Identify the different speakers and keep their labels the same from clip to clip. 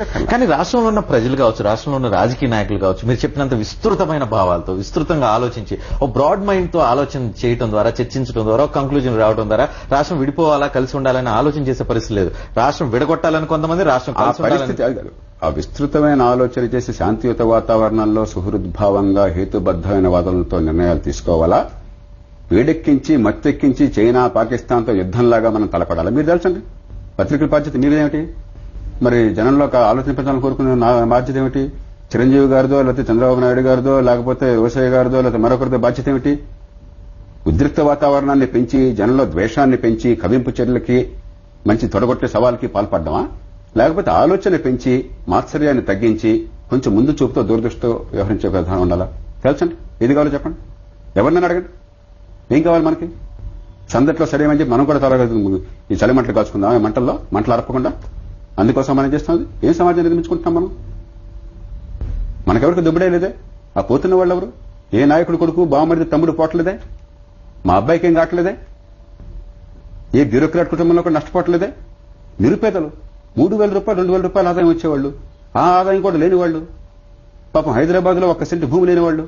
Speaker 1: కానీ రాష్ట్రంలో ఉన్న ప్రజలు కావచ్చు, రాష్ట్రంలో ఉన్న రాజకీయ నాయకులు కావచ్చు, మీరు చెప్పినంత విస్తృతమైన భావాలతో విస్తృతంగా ఆలోచించి ఒక బ్రాడ్ మైండ్ తో ఆలోచన చేయడం ద్వారా, చర్చించడం ద్వారా, ఒక కంక్లూజన్ రావడం ద్వారా రాష్ట్రం విడిపోవాలా కలిసి ఉండాలని ఆలోచన చేసే పరిస్థితి లేదు. రాష్ట్రం విడగొట్టాలని కొంతమంది, రాష్ట్రం కలిసి ఉండాలని
Speaker 2: ఆ విస్తృతమైన ఆలోచన చేసి శాంతియుత వాతావరణంలో సుహృద్భావంగా హేతుబద్దమైన వాదనలతో నిర్ణయాలు తీసుకోవాలా, వేడెక్కించి మత్తెక్కించి చైనా పాకిస్తాన్తో యుద్ధంలాగా మనం తలపడాలా? మీరు తెలుసండి, పత్రికల బాధ్యత మీదేమిటి? మరి జనంలో ఒక ఆలోచన పెంచాలని కోరుకునే నా బాధ్యత ఏమిటి? చిరంజీవి గారిదో, లేకపోతే చంద్రబాబు నాయుడు గారిదో, లేకపోతే రోసయ్య గారిదో, లేకపోతే మరొకరిదో బాధ్యత ఏమిటి? ఉద్రిక్త వాతావరణాన్ని పెంచి జనంలో ద్వేషాన్ని పెంచి కవింపు చర్యలకి మంచి తొడగొట్టే సవాల్కి పాల్పడ్డమా? లేకపోతే ఆలోచన పెంచి మాత్సర్యాన్ని తగ్గించి కొంచెం ముందు చూపుతో దూరదృష్టితో వ్యవహరించే విధానం ఉండాలా? తెలుసండి, ఏది కావాలో చెప్పండి, ఎవరినైనా అడగండి. ఏం కావాలి మనకి? సందట్లో సరేమని చెప్పి మనం కూడా తరగదు ఈ చలి మంటలు కాల్చుకుందాం, ఈ మంటలు అరపకుండా. అందుకోసం మనం చేస్తున్నది ఏం సమాజం నిర్మించుకుంటున్నాం మనం? మనకెవరికి దుబ్బడే లేదే? ఆ పోతున్న వాళ్ళు ఎవరు? ఏ నాయకుడు కొడుకు బావమరిది తమ్ముడు పోవట్లేదే? మా అబ్బాయికి ఏం కావట్లేదే? ఏ బ్యూరోక్రాట్ కుటుంబంలో కూడా నష్టపోవట్లేదే? నిరుపేదలు 3,000 రూపాయలు 2,000 రూపాయలు ఆదాయం వచ్చేవాళ్ళు, ఆ ఆదాయం కూడా లేనివాళ్ళు, పాపం హైదరాబాద్ లో 1 సెంటు భూమి లేనివాళ్ళు,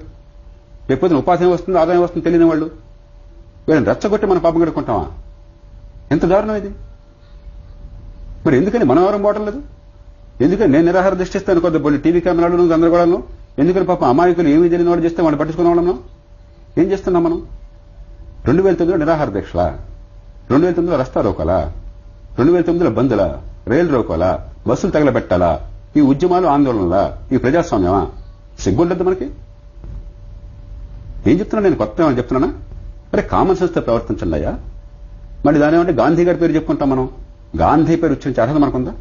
Speaker 2: లేకపోతే ఉపాధి వస్తుందో ఆదాయం వస్తుందో తెలియని వాళ్ళు, వీళ్ళని రెచ్చగొట్టి మనం పాపం గడుకుంటామా? ఎంత దారుణం ఇది! మరి ఎందుకని మనం ఎవరం పోవటం లేదు? ఎందుకని నేను నిరాహార దృష్టిస్తాను కొద్ది బొల్లి టీవీ కెమెరాలను గందరగోళాలను? ఎందుకని పాపం అమాయకులు ఏమీ తెలియని వాళ్ళు చేస్తే వాళ్ళు పట్టించుకునే వాళ్ళం? ఏం చేస్తున్నాం మనం? 2009లో నిరాహార దీక్షలా, 2009లో రస్తా రోకోలా, 2009లో బందులా, రైలు రోకోలా, బస్సులు తగలబెట్టాలా, ఈ ఉద్యమాలు ఆందోళనలా, ఈ ప్రజాస్వామ్యమా? సిగ్గుండద్దు మనకి? ఏం చెప్తున్నా నేను? కొత్త ఏమని చెప్తున్నానా? అరే కామన్ సెన్స్ తో ప్రవర్తించండి అయ్యా. మరి దాని ఏమంటే గాంధీ గారి పేరు చెప్పుకుంటాం మనం. గాంధీ పేరు ఉచ్చరించే అర్హత మనకుందా?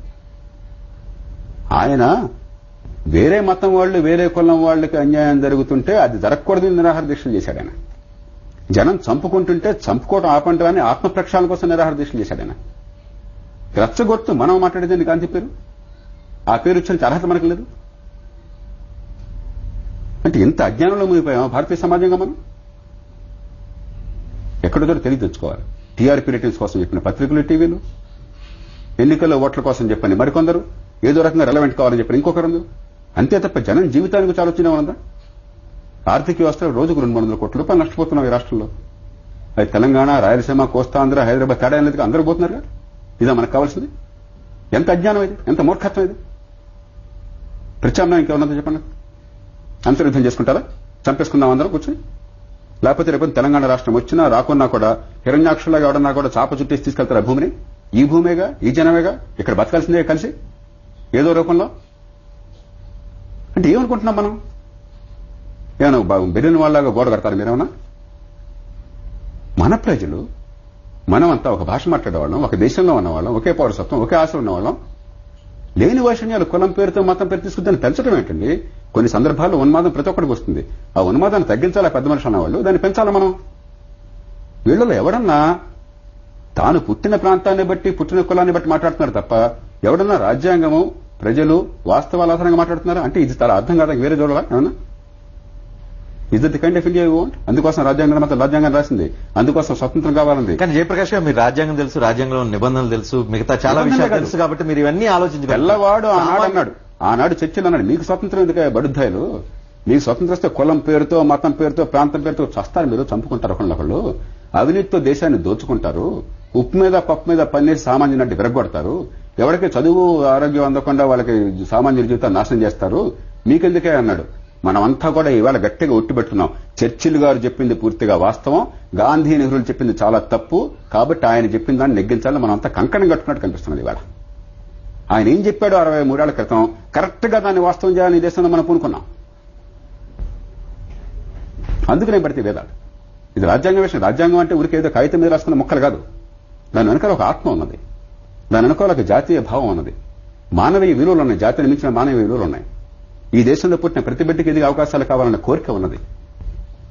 Speaker 2: ఆయన వేరే మతం వాళ్ళు, వేరే కులం వాళ్ళకి అన్యాయం జరుగుతుంటే అది జరగకూడదు నిరాహార దీక్షలు చేశాడు ఆయన. జనం చంపుకుంటుంటే చంపుకోవడం ఆపంటారని ఆత్మ ప్రక్షాళన కోసం నిరాహార దీక్షలు చేశాడు ఆయన. రెచ్చగొట్టు మనం మాట్లాడేదండి గాంధీ పేరు. ఆ పేరు ఉచ్చరించే అర్హత మనకు లేదు. అంటే ఎంత అజ్ఞానంలో మునిగిపోయామా భారతీయ సమాజంగా మనం? ఎక్కడో తెలియ తెచ్చుకోవాలి. టీఆర్పీ రేటింగ్స్ కోసం చెప్పిన పత్రికలు, టీవీలు, ఎన్నికల్లో ఓట్ల కోసం చెప్పని మరికొందరు, ఏదో రకంగా రెలవెంట్ కావాలని చెప్పిన ఇంకొకరు. అంతే తప్ప జనం జీవితానికి చాలా ఆలోచన ఉందా? ఆర్థిక వ్యవస్థ రోజుకు 200 కోట్ల రూపాయలు నష్టపోతున్నాం ఈ రాష్ట్రంలో. అది తెలంగాణ, రాయలసీమ, కోస్తాంధ్ర, హైదరాబాద్ తేడా అనేది అందరూ పోతున్నారుగా. ఇదా మనకు కావాల్సింది? ఎంత అజ్ఞానం ఇది, ఎంత మూర్ఖత్వం ఇది! ప్రత్యామ్నాయం ఇంకేమన్నదో చెప్పండి. అంతర్యుద్ధం చేసుకుంటారా? చంపేసుకుందాం అందరూ కూర్చొని? లేకపోతే రేపు తెలంగాణ రాష్ట్రం వచ్చినా రాకున్నా కూడా హిరణ్యాక్షులాగా ఎవడన్నా కూడా చాప చుట్టేసి తీసుకెళ్తారా భూమిని? ఈ భూమేగా, ఈ జనమేగా, ఇక్కడ బతకాల్సిందే కలిసి ఏదో రూపంలో. అంటే ఏమనుకుంటున్నాం మనం? ఏమన్నా బెరిన వాళ్ళగా గోడ కడతారు మీరేమన్నా? మన ప్రజలు, మనమంతా ఒక భాష మాట్లాడేవాళ్ళం, ఒక దేశంలో ఉన్నవాళ్ళం, ఒకే పౌరసత్వం, ఒకే ఆశ ఉన్నవాళ్ళం. లేని వైషమ్యాలు కులం పేరుతో మతం పేరు తీసుకుని పెంచడం ఏంటండి? కొన్ని సందర్భాల్లో ఉన్మాదం ప్రతి ఒక్కడికి వస్తుంది. ఆ ఉన్మాదాన్ని తగ్గించాలా పెద్ద మనిషి అన్నవాళ్ళు, దాన్ని పెంచాలా మనం? వీళ్ళలో ఎవడన్నా తాను పుట్టిన ప్రాంతాన్ని బట్టి, పుట్టిన కులాన్ని బట్టి మాట్లాడుతున్నారు తప్ప ఎవడన్నా రాజ్యాంగము, ప్రజలు, వాస్తవాల ఆధారంగా మాట్లాడుతున్నారా? అంటే ఇది చాలా అర్థం కాదా వేరే చూడాలా ఏమన్నా? Is the kind of India you want? అందుకోసం రాజ్యాంగం రాసింది, అందుకోసం స్వతంత్రం కావాలంది.
Speaker 1: కానీ జయప్రకాష్ గారు, మీరు రాజ్యాంగం తెలుసు, రాజ్యాంగంలో నిబంధనలు తెలుసు, మిగతా చాలా విషయాలు తెలుసు కాబట్టి మీరు ఇవన్నీ ఆలోచించి
Speaker 2: తెల్లవాడు ఆనాడు చర్చలు అన్నాడు, మీకు స్వతంత్రం ఎందుకు బడుద్దాయిలు? మీకు స్వతంత్రం వస్తే కులం పేరుతో, మతం పేరుతో, ప్రాంతం పేరుతో చస్తారు, మీరు చంపుకుంటారు ఒకళ్ళు. అవినీతితో దేశాన్ని దోచుకుంటారు, ఉప్పు మీద పప్పు మీద పన్నేసి సామాన్యుని విరగొడతారు, ఎవరికి చదువు ఆరోగ్యం అందకుండా వాళ్ళకి సామాన్యుల జీవితాన్ని నాశనం చేస్తారు, మీకెందుకే అన్నాడు. మనమంతా కూడా ఇవాళ గట్టిగా ఒట్టిపెట్టుకున్నాం. చర్చిల్ గారు చెప్పింది పూర్తిగా వాస్తవం, గాంధీ, నెహ్రూలు చెప్పింది చాలా తప్పు, కాబట్టి ఆయన చెప్పిన దాన్ని నెగ్గించాలని మనం అంతా కంకణం కట్టుకున్నట్టు కనిపిస్తున్నది ఇవాళ. ఆయన ఏం చెప్పాడు 63 ఏళ్ల క్రితం, కరెక్ట్ గా దాన్ని వాస్తవం చేయాలని ఈ దేశంలో మనం పూనుకున్నాం. అందుకనే పడితే వేదాలు. ఇది రాజ్యాంగ విషయం. రాజ్యాంగం అంటే ఊరికేదో కాగితం మీద రాసుకున్న మొక్కలు కాదు. దాని వెనకాల ఒక ఆత్మ ఉన్నది, దాని వెనకాల ఒక జాతీయ భావం ఉన్నది, మానవీయ విలువలు ఉన్నాయి, జాతిని మించిన మానవీయ విలువలు ఉన్నాయి. ఈ దేశంలో పుట్టిన ప్రతి బిడ్డకి ఎదిగే అవకాశాలు కావాలన్న కోరిక ఉన్నది.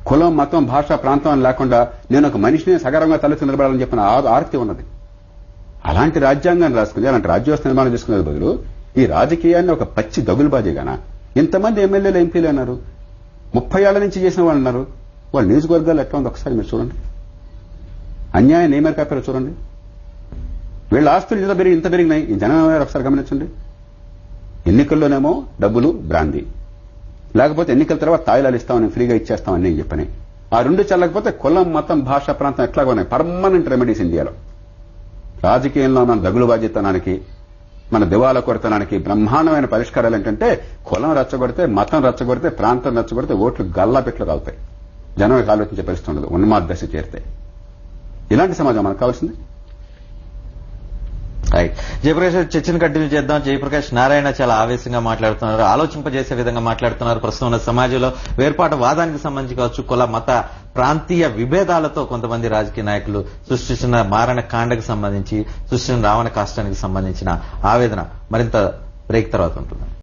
Speaker 2: కులం, మతం, భాష, ప్రాంతం అని లేకుండా నేను ఒక మనిషిని సగర్వంగా తలెత్తి నిలబడాలని చెప్పిన ఆర్తి ఉన్నది. అలాంటి రాజ్యాంగాన్ని రాసుకుని, అలాంటి రాజ్యవ్యవస్థ నిర్మాణం చేసుకునే బదులు ఈ రాజకీయాన్ని ఒక పచ్చి దగులుబాజీగానా? ఇంతమంది ఎమ్మెల్యేలు, ఎంపీలు అన్నారు, 30 ఏళ్ల నుంచి చేసిన వాళ్ళు ఉన్నారు. వాళ్ళ నియోజకవర్గాలు ఎట్లా ఉంది ఒకసారి మీరు చూడండి. అన్యాయం నేమేర కాపారో చూడండి. వీళ్ళ ఆస్తులు ఇంత పెరిగినాయి, ఈ జనం ఒకసారి గమనించండి. ఎన్నికల్లోనేమో డబ్బులు బ్రాంది, లేకపోతే ఎన్నికల తర్వాత తాయిలాలు ఇస్తామని ఫ్రీగా ఇచ్చేస్తామని చెప్పని. ఆ రెండు చల్లకపోతే కులం, మతం, భాష, ప్రాంతం ఎట్లాగా ఉన్నాయి పర్మనెంట్ రెమెడీస్ ఇండియాలో. రాజకీయంలో మన దగులుబాజీతనానికి, మన దివాలా కొరతనానికి బ్రహ్మాండమైన పరిష్కారాలు ఏంటంటే కులం రెచ్చగొడితే, మతం రెచ్చగొడితే, ప్రాంతం రెచ్చగొడితే ఓట్లు గల్లాపెట్లు రావుతాయి. జనం ఆలోచించే పరిస్థితి ఉండదు ఉన్మాద దశ చేరితే. ఇలాంటి సమాజం మనకు కావాల్సింది.
Speaker 1: రైట్. జయప్రకాష్ చర్చను కంటిన్యూ చేద్దాం. జయప్రకాష్ నారాయణ చాలా ఆవేశంగా మాట్లాడుతున్నారు, ఆలోచింపజేసే విధంగా మాట్లాడుతున్నారు. ప్రస్తుతం ఉన్న సమాజంలో వేర్పాటు వాదానికి సంబంధించి కావచ్చు, కుల మత ప్రాంతీయ విభేదాలతో కొంతమంది రాజకీయ నాయకులు సృష్టించిన మారణ కాండకు సంబంధించి, సృష్టించిన రావణ కాష్టానికి సంబంధించిన ఆవేదన మరింత బ్రేక్ తర్వాత ఉంటుంది.